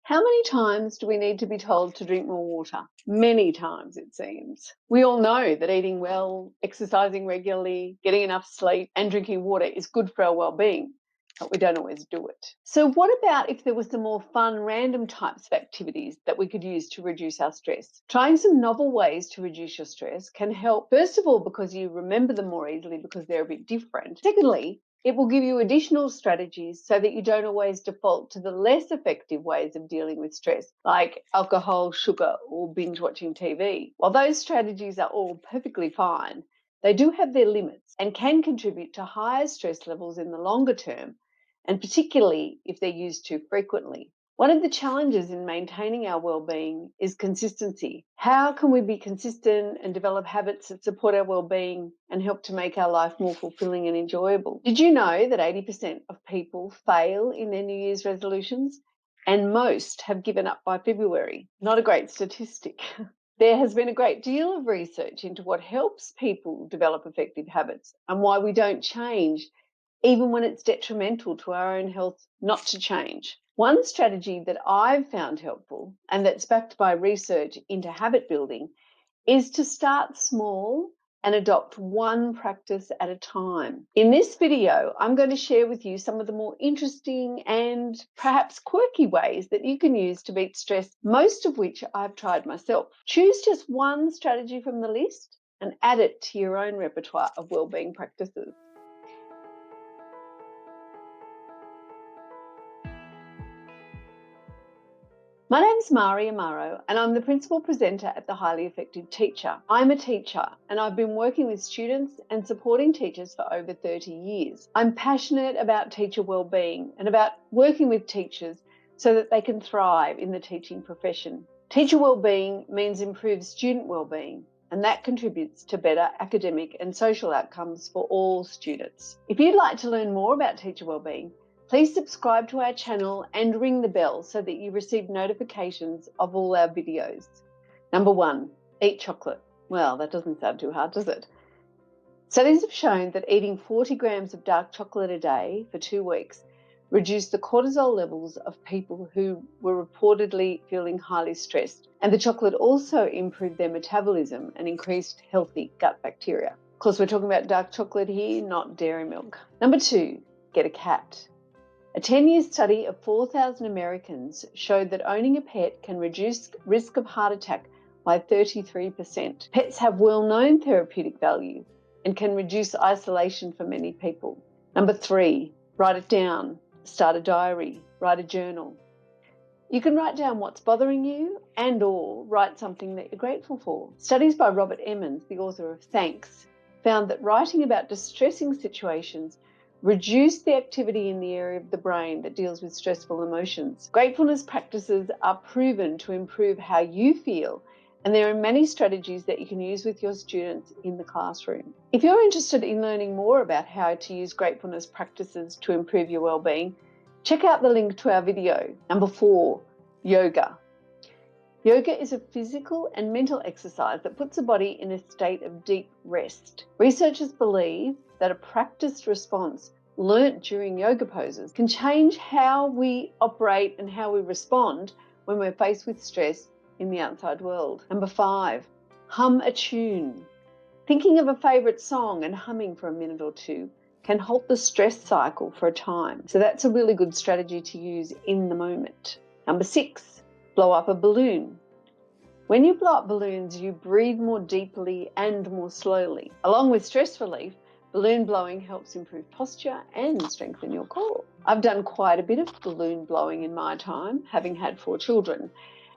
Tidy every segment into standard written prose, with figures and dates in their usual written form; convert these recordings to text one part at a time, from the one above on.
How many times do we need to be told to drink more water? Many times, it seems. We all know that eating well, exercising regularly, getting enough sleep, and drinking water is good for our well-being, but we don't always do it. So what about if there were some more fun, random types of activities that we could use to reduce our stress? Trying some novel ways to reduce your stress can help, first of all, because you remember them more easily because they're a bit different. Secondly, it will give you additional strategies so that you don't always default to the less effective ways of dealing with stress, like alcohol, sugar, or binge watching TV. While those strategies are all perfectly fine, they do have their limits and can contribute to higher stress levels in the longer term, and particularly if they're used too frequently. One of the challenges in maintaining our well-being is consistency. How can we be consistent and develop habits that support our well-being and help to make our life more fulfilling and enjoyable? Did you know that 80% of people fail in their New Year's resolutions and most have given up by February? Not a great statistic. There has been a great deal of research into what helps people develop effective habits and why we don't change even when it's detrimental to our own health not to change. One strategy that I've found helpful and that's backed by research into habit building is to start small and adopt one practice at a time. In this video, I'm going to share with you some of the more interesting and perhaps quirky ways that you can use to beat stress, most of which I've tried myself. Choose just one strategy from the list and add it to your own repertoire of wellbeing practices. My name's Mari Amaro and I'm the Principal Presenter at the Highly Effective Teacher. I'm a teacher and I've been working with students and supporting teachers for over 30 years. I'm passionate about teacher wellbeing and about working with teachers so that they can thrive in the teaching profession. Teacher wellbeing means improved student wellbeing, and that contributes to better academic and social outcomes for all students. If you'd like to learn more about teacher wellbeing, please subscribe to our channel and ring the bell so that you receive notifications of all our videos. Number 1, eat chocolate. Well, that doesn't sound too hard, does it? Studies have shown that eating 40 grams of dark chocolate a day for 2 weeks reduced the cortisol levels of people who were reportedly feeling highly stressed. And the chocolate also improved their metabolism and increased healthy gut bacteria. Of course, we're talking about dark chocolate here, not dairy milk. Number 2, get a cat. A 10-year study of 4,000 Americans showed that owning a pet can reduce risk of heart attack by 33%. Pets have well-known therapeutic value and can reduce isolation for many people. Number 3, write it down. Start a diary, write a journal. You can write down what's bothering you and/or write something that you're grateful for. Studies by Robert Emmons, the author of Thanks, found that writing about distressing situations reduce the activity in the area of the brain that deals with stressful emotions. Gratefulness practices are proven to improve how you feel, and there are many strategies that you can use with your students in the classroom. If you're interested in learning more about how to use gratefulness practices to improve your well-being, check out the link to our video. Number 4, yoga. Yoga is a physical and mental exercise that puts the body in a state of deep rest. Researchers believe that a practiced response learnt during yoga poses can change how we operate and how we respond when we're faced with stress in the outside world. Number 5, hum a tune. Thinking of a favourite song and humming for a minute or two can halt the stress cycle for a time. So that's a really good strategy to use in the moment. Number 6, blow up a balloon. When you blow up balloons, you breathe more deeply and more slowly. Along with stress relief, balloon blowing helps improve posture and strengthen your core. I've done quite a bit of balloon blowing in my time, having had 4 children,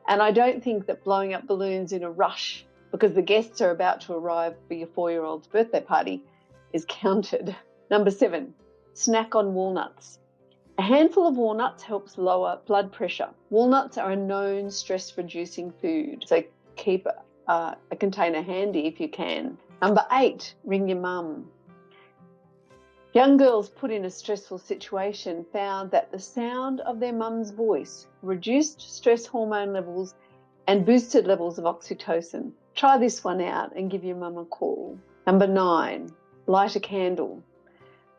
and I don't think that blowing up balloons in a rush because the guests are about to arrive for your 4-year-old's birthday party is counted. Number 7, snack on walnuts. A handful of walnuts helps lower blood pressure. Walnuts are a known stress-reducing food, so keep a container handy if you can. Number 8, ring your mum. Young girls put in a stressful situation found that the sound of their mum's voice reduced stress hormone levels and boosted levels of oxytocin. Try this one out and give your mum a call. Number 9, light a candle.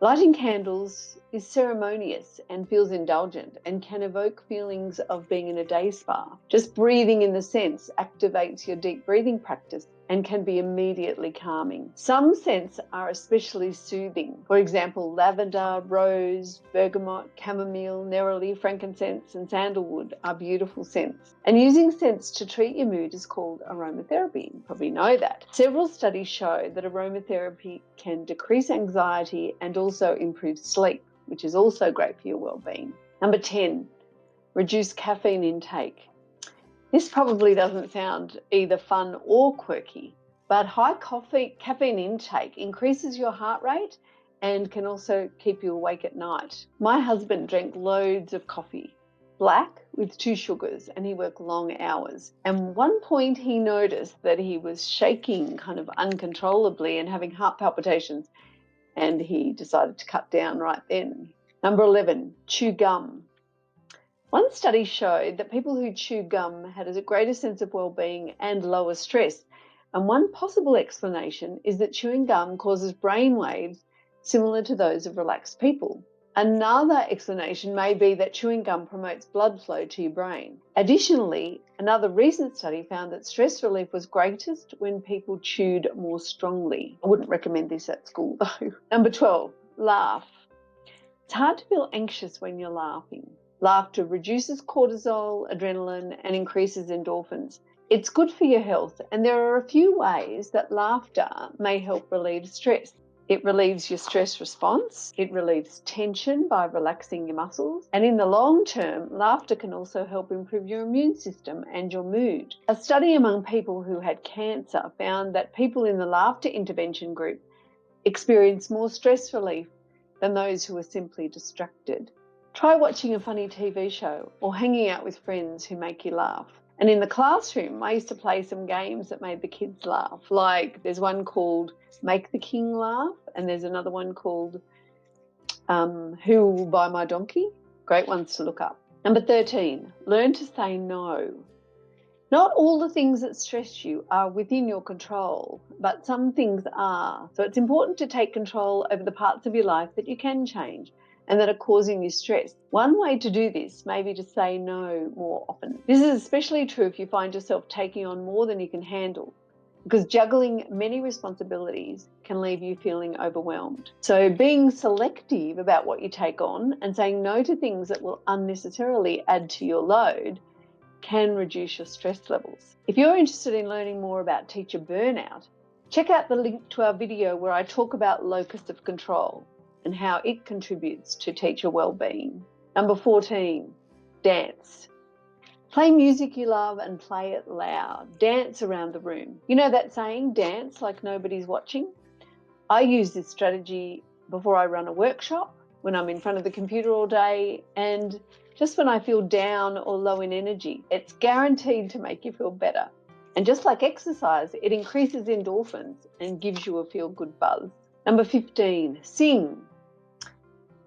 Lighting candles is ceremonious and feels indulgent and can evoke feelings of being in a day spa. Just breathing in the scents activates your deep breathing practice and can be immediately calming. Some scents are especially soothing. For example, lavender, rose, bergamot, chamomile, neroli, frankincense, and sandalwood are beautiful scents. And using scents to treat your mood is called aromatherapy. You probably know that. Several studies show that aromatherapy can decrease anxiety and also improve sleep, which is also great for your well-being. Number 10, reduce caffeine intake. This probably doesn't sound either fun or quirky, but high caffeine intake increases your heart rate and can also keep you awake at night. My husband drank loads of coffee, black with 2 sugars, and he worked long hours. And one point he noticed that he was shaking kind of uncontrollably and having heart palpitations, and he decided to cut down right then. Number 11, chew gum. One study showed that people who chew gum had a greater sense of well-being and lower stress. And one possible explanation is that chewing gum causes brain waves similar to those of relaxed people. Another explanation may be that chewing gum promotes blood flow to your brain. Additionally, another recent study found that stress relief was greatest when people chewed more strongly. I wouldn't recommend this at school though. Number 12, laugh. It's hard to feel anxious when you're laughing. Laughter reduces cortisol, adrenaline, and increases endorphins. It's good for your health, and there are a few ways that laughter may help relieve stress. It relieves your stress response, it relieves tension by relaxing your muscles, and in the long term, laughter can also help improve your immune system and your mood. A study among people who had cancer found that people in the laughter intervention group experienced more stress relief than those who were simply distracted. Try watching a funny TV show or hanging out with friends who make you laugh. And in the classroom, I used to play some games that made the kids laugh. Like there's one called Make the King Laugh, and there's another one called Who Will Buy My Donkey? Great ones to look up. Number 13, learn to say no. Not all the things that stress you are within your control, but some things are. So it's important to take control over the parts of your life that you can change and that are causing you stress. One way to do this may be to say no more often. This is especially true if you find yourself taking on more than you can handle, because juggling many responsibilities can leave you feeling overwhelmed. So being selective about what you take on and saying no to things that will unnecessarily add to your load can reduce your stress levels. If you're interested in learning more about teacher burnout, check out the link to our video where I talk about locus of control and how it contributes to teacher well-being. Number 14, dance. Play music you love and play it loud. Dance around the room. You know that saying, dance like nobody's watching? I use this strategy before I run a workshop, when I'm in front of the computer all day, and just when I feel down or low in energy. It's guaranteed to make you feel better. And just like exercise, it increases endorphins and gives you a feel-good buzz. Number 15, sing.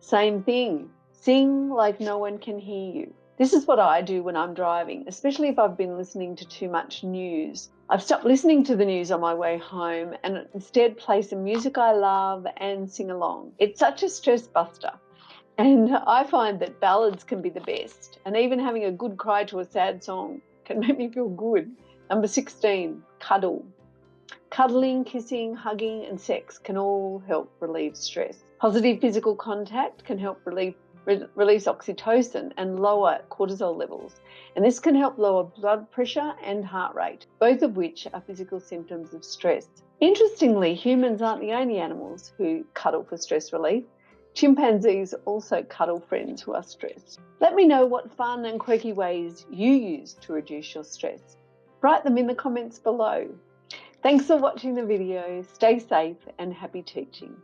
Same thing. Sing like no one can hear you. This is what I do when I'm driving, especially if I've been listening to too much news. I've stopped listening to the news on my way home and instead play some music I love and sing along. It's such a stress buster. And I find that ballads can be the best. And even having a good cry to a sad song can make me feel good. Number 16, cuddle. Cuddling, kissing, hugging, and sex can all help relieve stress. Positive physical contact can help release oxytocin and lower cortisol levels. And this can help lower blood pressure and heart rate, both of which are physical symptoms of stress. Interestingly, humans aren't the only animals who cuddle for stress relief. Chimpanzees also cuddle friends who are stressed. Let me know what fun and quirky ways you use to reduce your stress. Write them in the comments below. Thanks for watching the video. Stay safe and happy teaching.